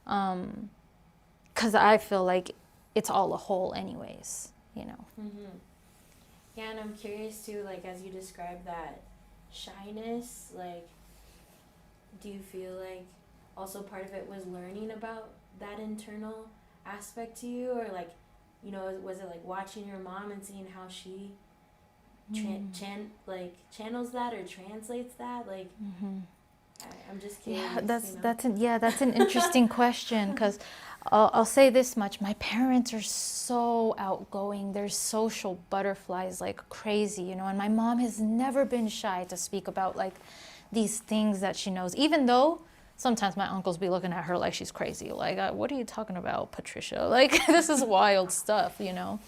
'Cause I feel like it's all a whole anyways, you know. Mm-hmm. Yeah, and I'm curious too, like as you describe that shyness, like do you feel like also part of it was learning about that internal aspect to you, or like, you know, was it like watching your mom and seeing how she channels that or translates that? Like, I'm just curious. Yeah, that's an interesting question, because I'll say this much: my parents are so outgoing. They're social butterflies like crazy, you know. And my mom has never been shy to speak about like these things that she knows, even though sometimes my uncles be looking at her like she's crazy. Like, what are you talking about, Patricia? Like, this is wild stuff, you know.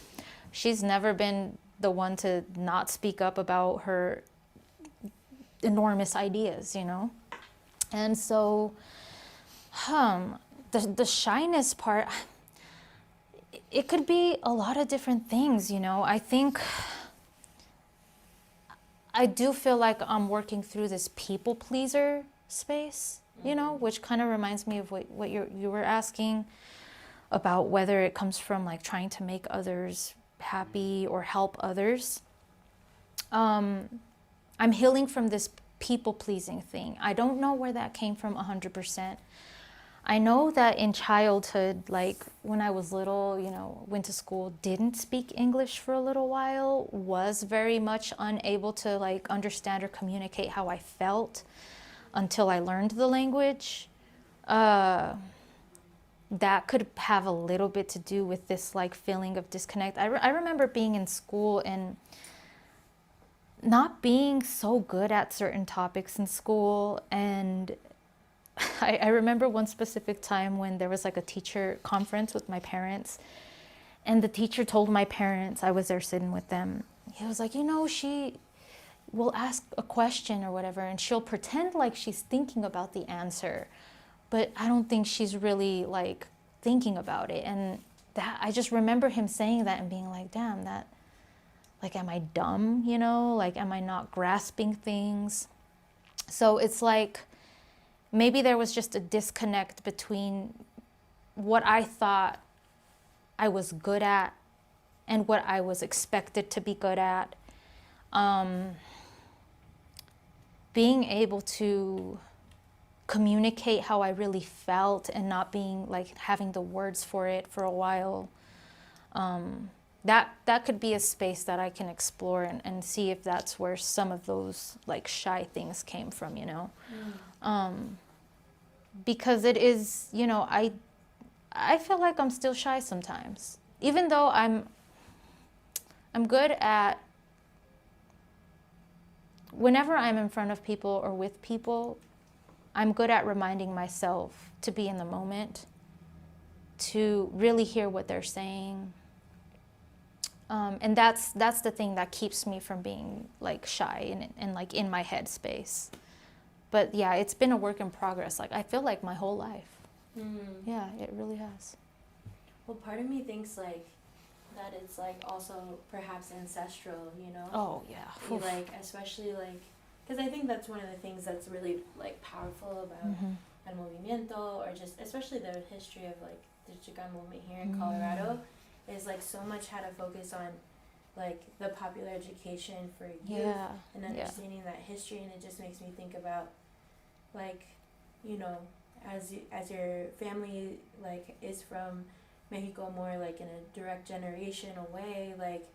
She's never been the one to not speak up about her enormous ideas, you know. And so, the shyness part, it could be a lot of different things, you know. I do feel like I'm working through this people pleaser space, you know, which kind of reminds me of what you were asking about, whether it comes from like trying to make others happy or help others. I'm healing from this people pleasing thing. I don't know where that came from 100%. I know that in childhood, like when I was little, you know, went to school, didn't speak English for a little while, was very much unable to like understand or communicate how I felt until I learned the language. That could have a little bit to do with this like feeling of disconnect. I remember being in school and not being so good at certain topics in school, and I remember one specific time when there was like a teacher conference with my parents, and the teacher told my parents, I was there sitting with them, he was like, you know, she will ask a question or whatever, and she'll pretend like she's thinking about the answer, but I don't think she's really like thinking about it. And that, I just remember him saying that and being like, damn, that, like, am I dumb, you know? Like, am I not grasping things? So it's like, maybe there was just a disconnect between what I thought I was good at and what I was expected to be good at. Being able to communicate how I really felt and not being like having the words for it for a while. That could be a space that I can explore and see if that's where some of those like shy things came from, you know. Because it is, you know, I feel like I'm still shy sometimes, even though I'm good at, whenever I'm in front of people or with people, I'm good at reminding myself to be in the moment, to really hear what they're saying. And that's the thing that keeps me from being like shy and like in my head space. But yeah, it's been a work in progress. Like I feel like my whole life. Yeah, it really has. Well, part of me thinks like that it's like also perhaps ancestral, you know? Oh yeah. You, Oof. like, especially like, because I think that's one of the things that's really like powerful about Mhm. El Movimiento, or just especially the history of like the Chicano movement here in Mm. Colorado, is like so much had to focus on like the popular education for youth Yeah. and Yeah. understanding that history, and it just makes me think about like, you know, as your family like is from Mexico more like in a direct generational way, like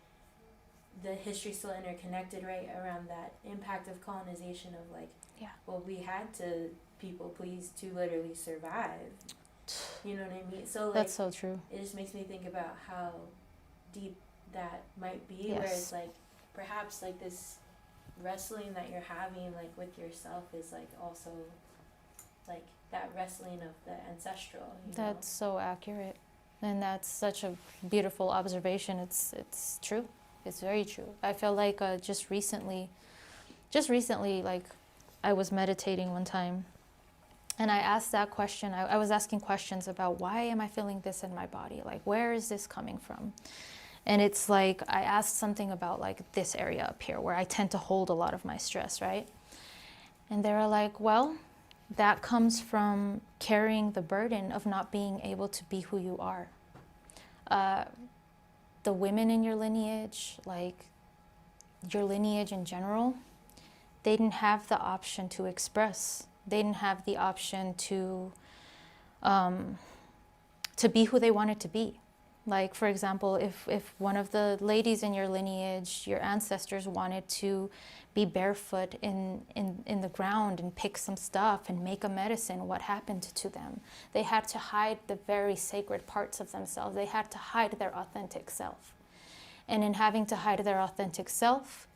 the history's still interconnected right around that impact of colonization of like, Yeah. well, we had to people please to literally survive, you know what I mean? So like That's so true. it just makes me think about how deep that might be, where Yes. it's like perhaps like this wrestling that you're having like with yourself is like also like that wrestling of the ancestral, you That's so accurate, and that's such a beautiful observation. It's true. It's very true. I feel like just recently, like I was meditating one time, and I asked that question. I was asking questions about why am I feeling this in my body? Like where is this coming from? And it's like I asked something about like this area up here where I tend to hold a lot of my stress, right? And they were like, well, that comes from carrying the burden of not being able to be who you are. The women in your lineage, like your lineage in general, they didn't have the option to express. They didn't have the option to be who they wanted to be. Like, for example, if one of the ladies in your lineage, your ancestors wanted to be barefoot in the ground and pick some stuff and make a medicine, what happened to them? They had to hide the very sacred parts of themselves. They had to hide their authentic self. And in having to hide their authentic self,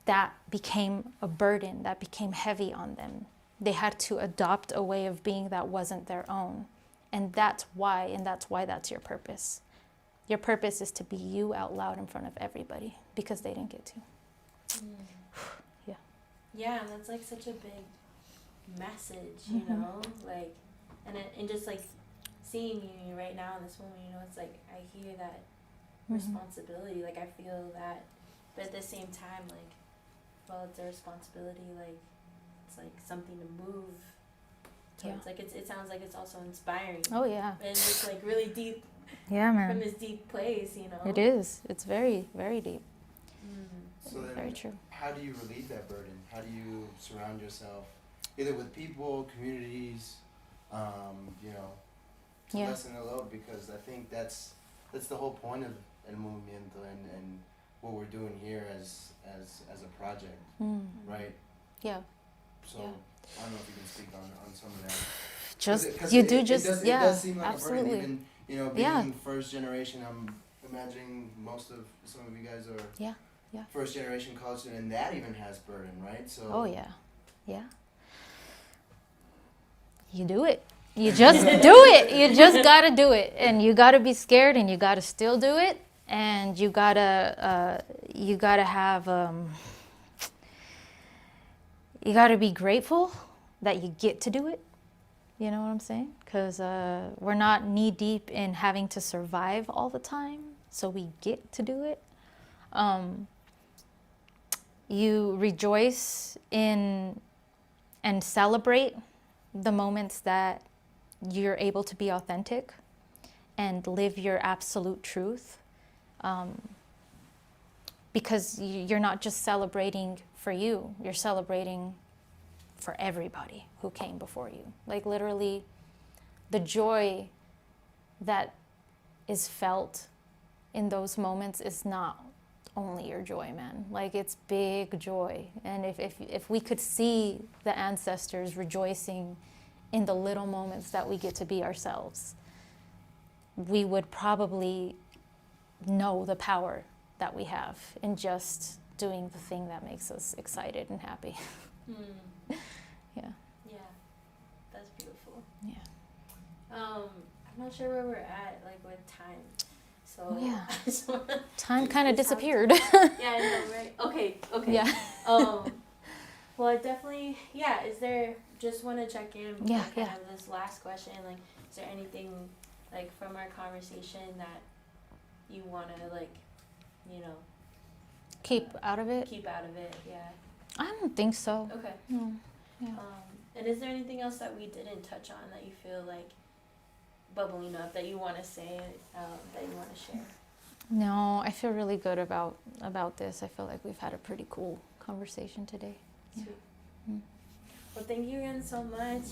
that became a burden, that became heavy on them. They had to adopt a way of being that wasn't their own. And that's why that's your purpose. Your purpose is to be you out loud in front of everybody because they didn't get to. Yeah. Yeah, and that's like such a big message, you Mhm. know, like, and just like seeing you right now in this moment, you know, it's like I hear that Mhm. responsibility, like I feel that, but at the same time, like, well, it's a responsibility, like it's like something to move towards. Like it sounds like it's also inspiring. Oh yeah. And it's like really deep Yeah, from man. this deep place, you know. It is. It's very, very deep. So then, Very true. how do you relieve that burden? How do you surround yourself, either with people, communities, you know, to Yeah. lessen the load? Because I think that's the whole point of El Movimiento and what we're doing here as a project, Mm. right? Yeah. So Yeah. I don't know if you can speak on some of that. Just 'Cause you it, do it just does, yeah. It does seem like Absolutely. a burden, even, you know, being Yeah. first generation. I'm imagining some of you guys are Yeah, yeah. first generation college student, and that even has burden, right? So Oh yeah. Yeah. You do it. You just do it. You just gotta do it, and you gotta be scared, and you gotta still do it, and you gotta have you gotta be grateful that you get to do it. You know what I'm saying? Because we're not knee deep in having to survive all the time, so we get to do it. You rejoice in and celebrate the moments that you're able to be authentic and live your absolute truth, because you're not just celebrating for you, you're celebrating for everybody who came before you. Like literally, the joy that is felt in those moments is not only your joy, man. Like it's big joy. And if we could see the ancestors rejoicing in the little moments that we get to be ourselves, we would probably know the power that we have in just doing the thing that makes us excited and happy. Yeah. Yeah, that's beautiful. Yeah. I'm not sure where we're at, like with time. So Oh, yeah. I just wanna, Time kind of Just have to- disappeared. yeah, I know, right? Okay. Yeah. Well, I definitely, yeah. Is there? Just want to check in. Yeah, Kind yeah. of this last question, like, is there anything, like, from our conversation that you want to, like, you know, Keep out of it? keep out of it? Yeah. I don't think so. Okay. No. Yeah. And is there anything else that we didn't touch on that you feel like bubbling up that you want to say, that you want to share? No, I feel really good about this. I feel like we've had a pretty cool conversation today. Yeah. Sweet. Mm. Well, thank you again so much.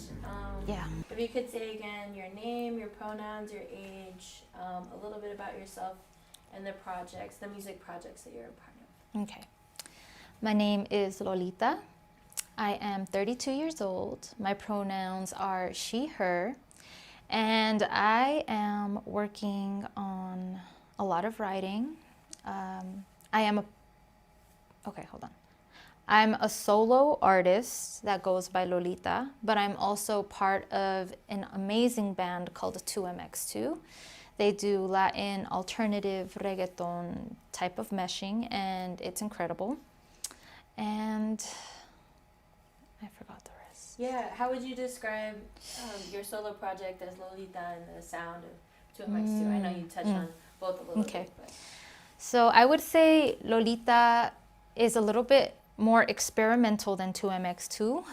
Yeah. If you could say again your name, your pronouns, your age, a little bit about yourself and the projects, the music projects that you're a part of. Okay. My name is Lolita. I am 32 years old. My pronouns are she, her, and I am working on a lot of writing. I'm a solo artist that goes by Lolita, but I'm also part of an amazing band called 2MX2. They do Latin, alternative, reggaeton type of meshing, and it's incredible. And I forgot the rest. Yeah, how would you describe your solo project as Lolita and the sound of 2MX2? I know you touched on both a little bit. But. So I would say Lolita is a little bit more experimental than 2MX2.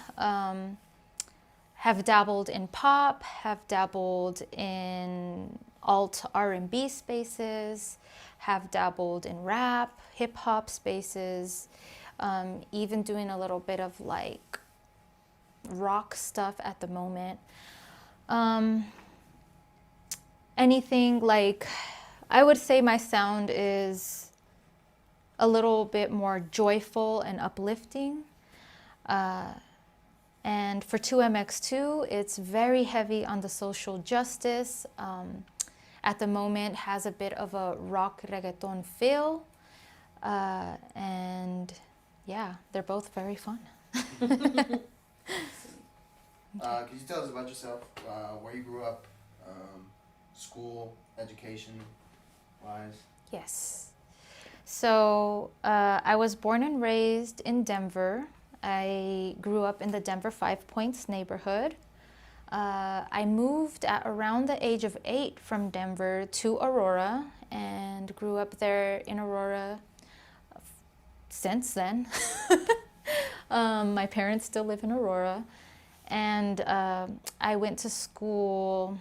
Have dabbled in pop, have dabbled in alt R&B spaces, have dabbled in rap, hip hop spaces, even doing a little bit of like rock stuff at the moment. Anything like, I would say my sound is a little bit more joyful and uplifting. And for 2MX2, it's very heavy on the social justice. At the moment, has a bit of a rock reggaeton feel. And yeah, they're both very fun. Could you tell us about yourself, where you grew up, school, education wise? Yes. So I was born and raised in Denver. I grew up in the Denver Five Points neighborhood. I moved at around the age of 8 from Denver to Aurora and grew up there in Aurora since then. My parents still live in Aurora. And I went to school,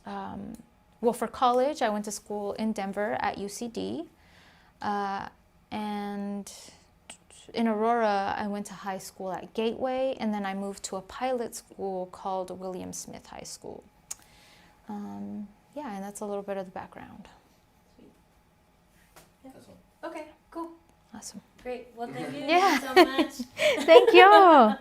for college, I went to school in Denver at UCD. And in Aurora, I went to high school at Gateway, and then I moved to a pilot school called William Smith High School. And that's a little bit of the background. Sweet. Yeah. That's all. Okay, cool. Awesome. Great. Well, thank you Yeah. so much. Thank you.